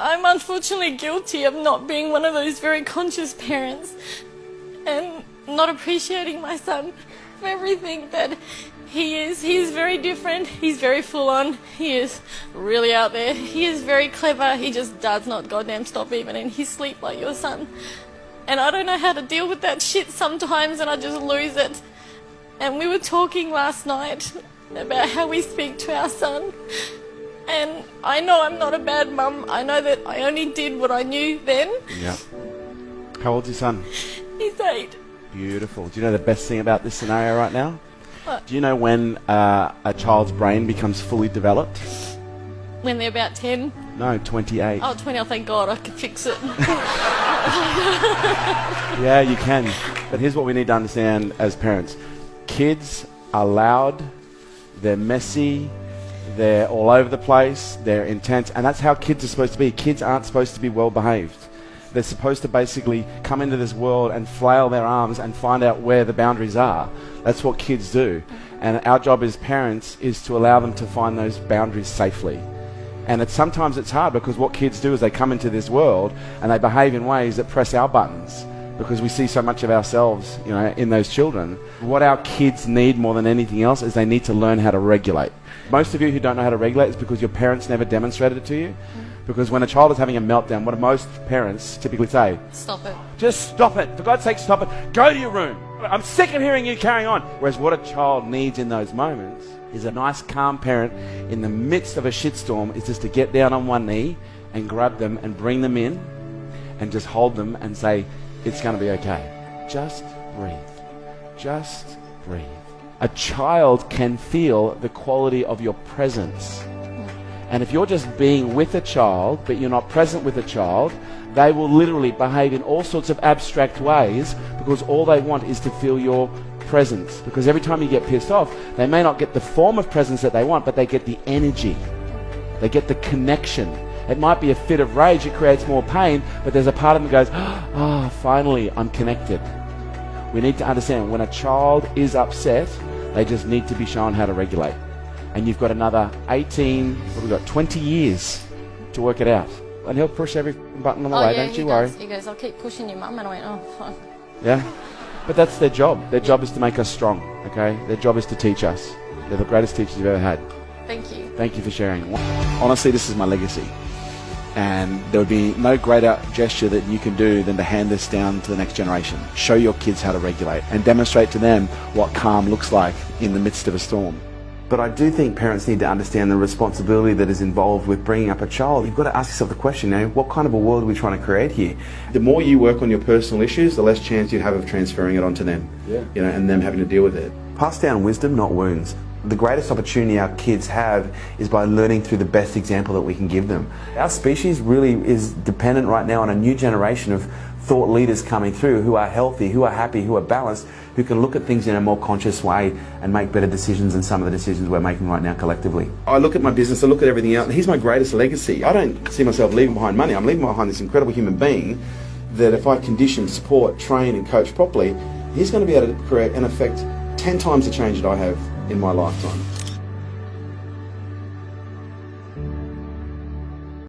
I'm unfortunately guilty of not being one of those very conscious parents and not appreciating my son for everything that he is. He is very different. He's very full on. He is really out there. He is very clever. He just does not goddamn stop even in his sleep like your son. And I don't know how to deal with that shit sometimes, and I just lose it. And we were talking last night about how we speak to our son. And I know I'm not a bad mum. I know that I only did what I knew then. Yeah. How old's your son? He's 8. Beautiful. Do you know the best thing about this scenario right now? What? Do you know when a child's brain becomes fully developed? When they're about 10? No, 28. Oh, 20, oh thank God, I could fix it. Yeah, you can. But here's what we need to understand as parents. Kids are loud, they're messy, they're all over the place, they're intense, and that's how kids are supposed to be. Kids aren't supposed to be well behaved. They're supposed to basically come into this world and flail their arms and find out where the boundaries are. That's what kids do. And our job as parents is to allow them to find those boundaries safely. And sometimes it's hard because what kids do is they come into this world and they behave in ways that press our buttons because we see so much of ourselves, in those children. What our kids need more than anything else is they need to learn how to regulate. Most of you who don't know how to regulate is because your parents never demonstrated it to you. Because when a child is having a meltdown, what do most parents typically say? Stop it. Just stop it. For God's sake, stop it. Go to your room. I'm sick of hearing you carrying on. Whereas what a child needs in those moments is a nice, calm parent in the midst of a shitstorm is just to get down on one knee and grab them and bring them in and just hold them and say, it's going to be okay. Just breathe. Just breathe. A child can feel the quality of your presence. And if you're just being with a child, but you're not present with a child, they will literally behave in all sorts of abstract ways because all they want is to feel your presence. Because every time you get pissed off, they may not get the form of presence that they want, but they get the energy. They get the connection. It might be a fit of rage, it creates more pain, but there's a part of them that goes, finally, I'm connected. We need to understand when a child is upset, they just need to be shown how to regulate. And you've got another 20 years to work it out. And he'll push every button on the way, don't you worry. He goes, I'll keep pushing your mum. And I went, oh, fine. Yeah? But that's their job. Their job is to make us strong, okay? Their job is to teach us. They're the greatest teachers you've ever had. Thank you. Thank you for sharing. Honestly, this is my legacy. And there would be no greater gesture that you can do than to hand this down to the next generation. Show your kids how to regulate and demonstrate to them what calm looks like in the midst of a storm. But I do think parents need to understand the responsibility that is involved with bringing up a child. You've got to ask yourself the question, what kind of a world are we trying to create here? The more you work on your personal issues, the less chance you have of transferring it onto them, and them having to deal with it. Pass down wisdom, not wounds. The greatest opportunity our kids have is by learning through the best example that we can give them. Our species really is dependent right now on a new generation of thought leaders coming through who are healthy, who are happy, who are balanced, who can look at things in a more conscious way and make better decisions than some of the decisions we're making right now collectively. I look at my business, I look at everything else, and he's my greatest legacy. I don't see myself leaving behind money. I'm leaving behind this incredible human being that if I condition, support, train and coach properly, he's going to be able to create and affect 10 times the change that I have in my lifetime.